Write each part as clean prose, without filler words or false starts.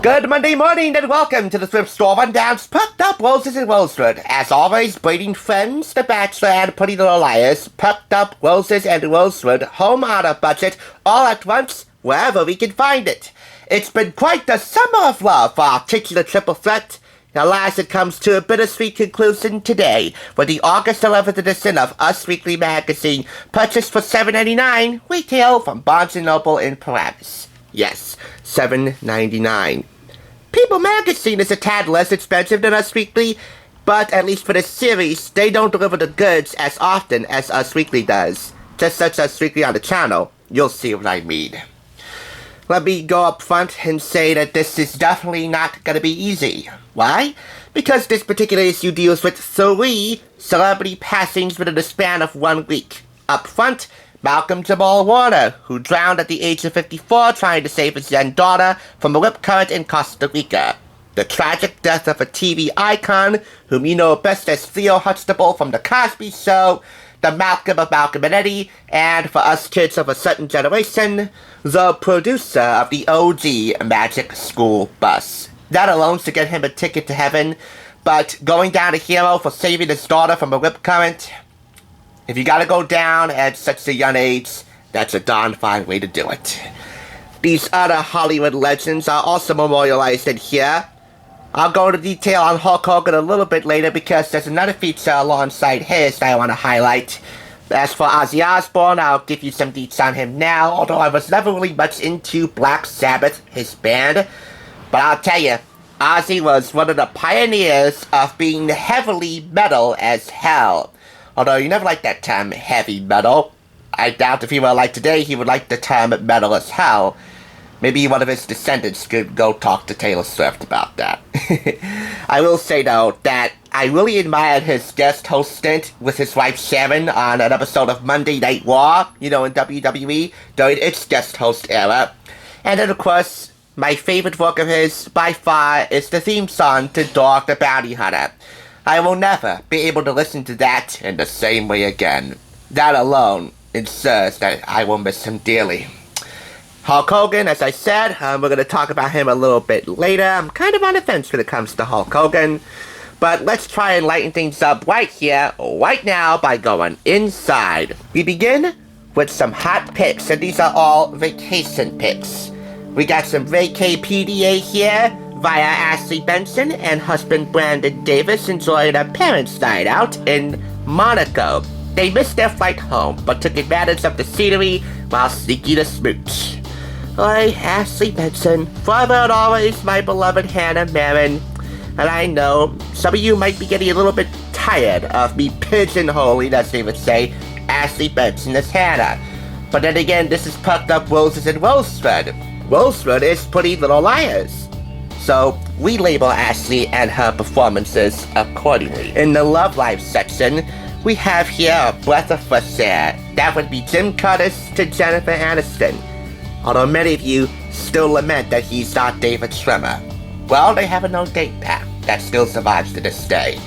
Good Monday morning and welcome to the Thrift Store Rundown's Perked-Up Roses Rosewood. As always, breeding friends, The Bachelor and Pretty Little Liars, Perked-Up Roses and Rosewood, home on a budget, all at once, wherever we can find it. It's been quite the summer of love for our titular triple threat. Alas, it comes to a bittersweet conclusion today, with the August 11th edition of Us Weekly magazine, purchased for $7.99, retail from Barnes & Noble in Paris. Yes, $7.99. People magazine is a tad less expensive than Us Weekly, but at least for this series, they don't deliver the goods as often as Us Weekly does. Just search Us Weekly on the channel, you'll see what I mean. Let me go up front and say that this is definitely not going to be easy. Why? Because this particular issue deals with 3 celebrity passings within the span of 1 week. Up front, Malcolm-Jamal Warner, who drowned at the age of 54 trying to save his young daughter from a rip current in Costa Rica. The tragic death of a TV icon, whom you know best as Theo Huxtable from The Cosby Show, the Malcolm of Malcolm and Eddie, and for us kids of a certain generation, the producer of the OG Magic School Bus. That alone's to get him a ticket to heaven, but going down a hero for saving his daughter from a rip current, if you gotta go down at such a young age, that's a darn fine way to do it. These other Hollywood legends are also memorialized in here. I'll go into detail on Hulk Hogan a little bit later because there's another feature alongside his that I want to highlight. As for Ozzy Osbourne, I'll give you some deets on him now, although I was never really much into Black Sabbath, his band. But I'll tell you, Ozzy was one of the pioneers of being heavily metal as hell. Although you never liked that term, heavy metal. I doubt if he were alive today, he would like the term metal as hell. Maybe one of his descendants could go talk to Taylor Swift about that. I will say, though, that I really admired his guest host stint with his wife Sharon on an episode of Monday Night Raw, you know, in WWE, during its guest host era. And then, of course, my favorite work of his, by far, is the theme song to Dog the Bounty Hunter. I will never be able to listen to that in the same way again. That alone ensures that I will miss him dearly. Hulk Hogan, as I said, we're going to talk about him a little bit later. I'm kind of on the fence when it comes to Hulk Hogan. But let's try and lighten things up right here, right now, by going inside. We begin with some hot picks, and these are all vacation picks. We got some vacay PDA here, via Ashley Benson and husband Brandon Davis enjoyed a parents' night out in Monaco. They missed their flight home, but took advantage of the scenery while sneaking a smooch. Oi, Ashley Benson, forever and always my beloved Hannah Marin. And I know some of you might be getting a little bit tired of me pigeonholing, as they would say, Ashley Benson as Hannah. But then again, this is Perked-Up Roses and Rosewood. Rosewood is Pretty Little Liars. So, we label Ashley and her performances accordingly. In the Love Life section, we have here a breath of fresh air. That would be Jim Curtis to Jennifer Aniston. Although many of you still lament that he's not David Schwimmer. Well, they have a no date pact that still survives to this day.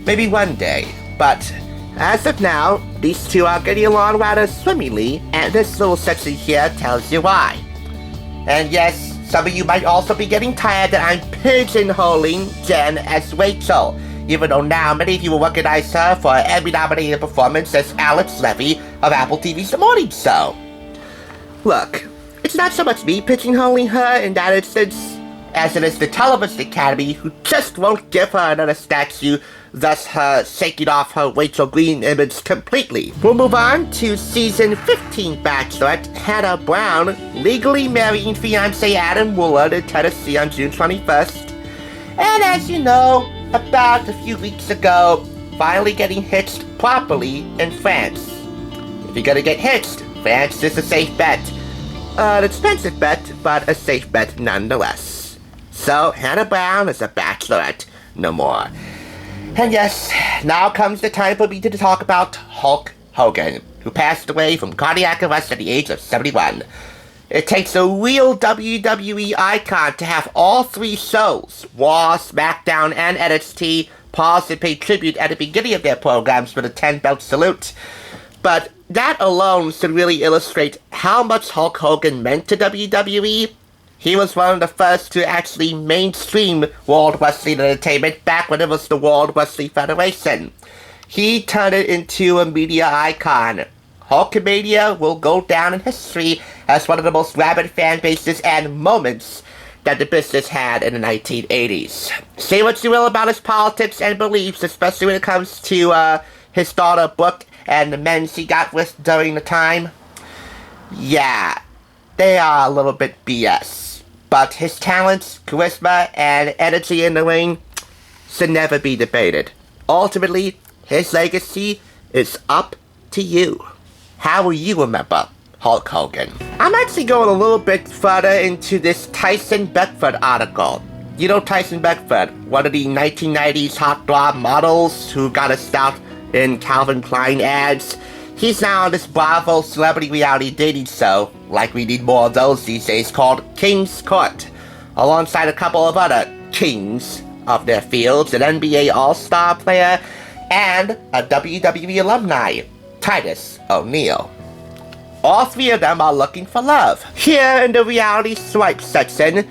Maybe one day, but as of now, these two are getting along rather swimmingly, and this little section here tells you why. And yes, some of you might also be getting tired that I'm pigeonholing Jen as Rachel, even though now many of you will recognize her for an Emmy-nominated performance as Alex Levy of Apple TV's The Morning Show. Look, it's not so much me pigeonholing her in that instance, as it is the Television Academy who just won't give her another statue, thus her shaking off her Rachel Green image completely. We'll move on to season 15 Bachelorette, Hannah Brown legally marrying fiancé Adam Woolard in Tennessee on June 21st. And as you know, about a few weeks ago, finally getting hitched properly in France. If you're gonna get hitched, France is a safe bet. An expensive bet, but a safe bet nonetheless. So, Hannah Brown is a Bachelorette no more. And yes, now comes the time for me to talk about Hulk Hogan, who passed away from cardiac arrest at the age of 71. It takes a real WWE icon to have all 3 shows, Raw, SmackDown, and NXT, pause and pay tribute at the beginning of their programs with a 10-belt salute. But that alone should really illustrate how much Hulk Hogan meant to WWE. He was one of the first to actually mainstream World Wrestling Entertainment back when it was the World Wrestling Federation. He turned it into a media icon. Hulkamania will go down in history as one of the most rabid fan bases and moments that the business had in the 1980s. Say what you will about his politics and beliefs, especially when it comes to his daughter Brooke and the men she got with during the time. Yeah, they are a little bit BS. But his talents, charisma, and energy in the ring should never be debated. Ultimately, his legacy is up to you. How will you remember Hulk Hogan? I'm actually going a little bit further into this Tyson Beckford article. You know Tyson Beckford, one of the 1990s heartthrob models who got a start in Calvin Klein ads. He's now on this Bravo celebrity reality dating show, like we need more of those these days, called King's Court, alongside a couple of other kings of their fields, an NBA All-Star player, and a WWE alumni, Titus O'Neil. All three of them are looking for love. Here in the reality swipe section,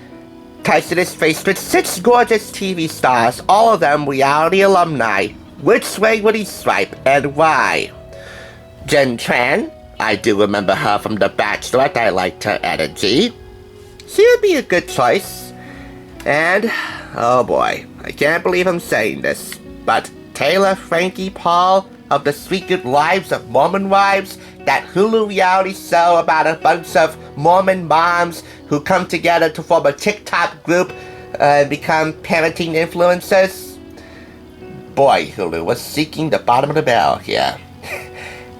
Tyson is faced with 6 gorgeous TV stars, all of them reality alumni. Which way would he swipe, and why? Jen Tran, I do remember her from The Bachelorette. I liked her energy. She would be a good choice. And, oh boy, I can't believe I'm saying this, but Taylor Frankie Paul of The Sweet Good Lives of Mormon Wives, that Hulu reality show about a bunch of Mormon moms who come together to form a TikTok group and become parenting influencers. Boy, Hulu was seeking the bottom of the barrel here.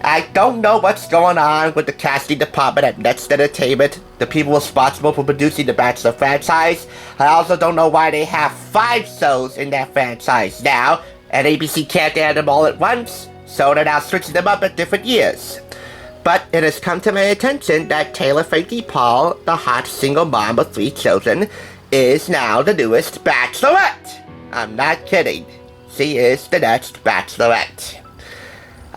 I don't know what's going on with the casting department at Next Entertainment, the people responsible for producing the Bachelor franchise. I also don't know why they have 5 shows in that franchise now, and ABC can't air them all at once, so they're now switching them up at different years. But it has come to my attention that Taylor Frankie Paul, the hot single mom of 3 children, is now the newest Bachelorette. I'm not kidding. She is the next Bachelorette.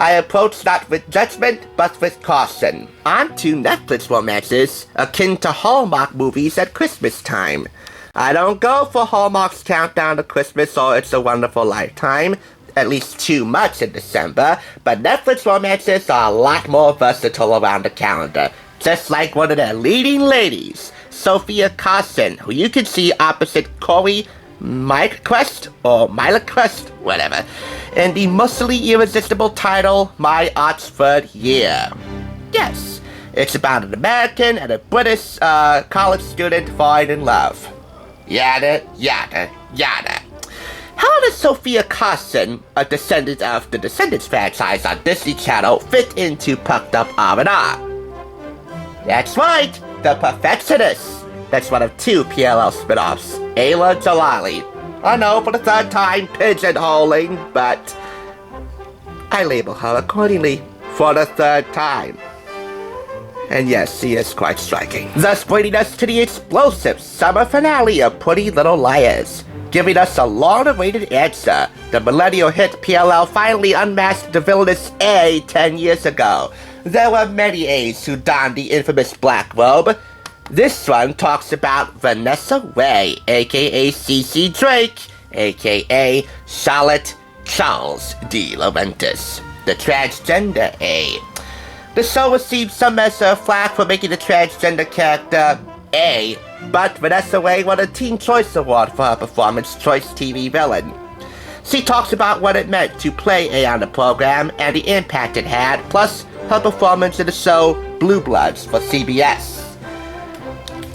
I approach not with judgment, but with caution. On to Netflix romances, akin to Hallmark movies at Christmas time. I don't go for Hallmark's Countdown to Christmas or It's a Wonderful Lifetime, at least too much in December, but Netflix romances are a lot more versatile around the calendar. Just like one of their leading ladies, Sophia Carson, who you can see opposite Corey Mylecrest, or Mylecrest, whatever, in the mostly irresistible title, My Oxford Year. Yes, it's about an American and a British college student falling in love. Yada, yada, yada. How does Sophia Carson, a descendant of the Descendants franchise on Disney Channel, fit into Perked-Up R&R? That's right, The Perfectionist. That's one of 2 PLL spin-offs, Ayla Jalali. I know, for the 3rd time, pigeonholing, but I label her accordingly for the 3rd time. And yes, she is quite striking. Thus bringing us to the explosive summer finale of Pretty Little Liars. Giving us a long-awaited answer. The millennial hit PLL finally unmasked the villainous A 10 years ago. There were many A's who donned the infamous black robe. This one talks about Vanessa Ray, aka Cece Drake, aka Charlotte Charles de Laurentiis, the transgender A. The show received some measure of flack for making the transgender character A, but Vanessa Ray won a Teen Choice Award for her performance Choice TV villain. She talks about what it meant to play A on the program and the impact it had, plus her performance in the show Blue Bloods for CBS.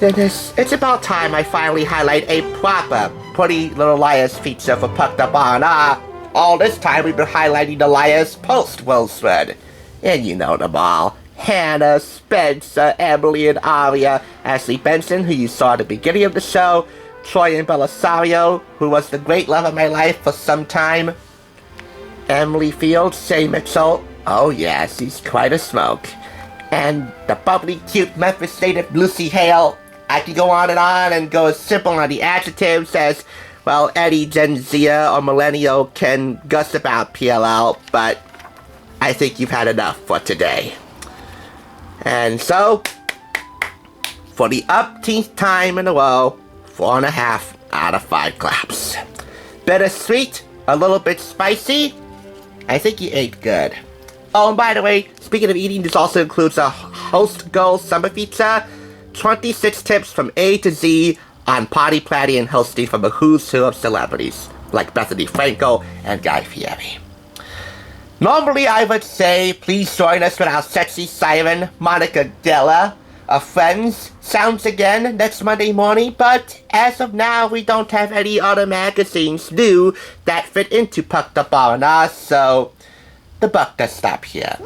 It's about time I finally highlight a proper Pretty Little Liars feature for Perked-Up R&R. All this time we've been highlighting the Liars post-Rosewood. And you know them all. Hannah, Spencer, Emily, and Aria, Ashley Benson, who you saw at the beginning of the show, Troy and Belisario, who was the great love of my life for some time, Emily Fields, Shay Mitchell, oh yeah, she's quite a smoke, and the bubbly, cute Memphis native Lucy Hale. I could go on and go as simple on the adjectives as, well, any Gen Zer or Millennial can gush about PLL, but I think you've had enough for today. And so, For the upteenth time in a row, 4.5 out of 5 claps. Bittersweet, a little bit spicy. I think you ate good. Oh, and by the way, speaking of eating, this also includes a host goal summer feature, 26 tips from A to Z on potty planning and hosting from a who's who of celebrities, like Bethany Frankel and Guy Fieri. Normally, I would say, please join us with our sexy siren, Monica Della, of Friends, sounds again next Monday morning, but as of now, we don't have any other magazines new that fit into Perked-Up R&R, so the buck does stop here.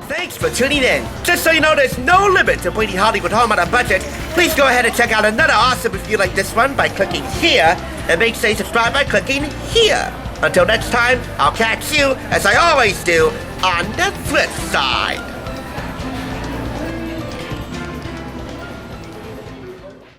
Thanks for tuning in. Just so you know, there's no limit to bringing Hollywood home on a budget. Please go ahead and check out another awesome review like this one by clicking here, and make sure you subscribe by clicking here. Until next time, I'll catch you, as I always do, on the flip side.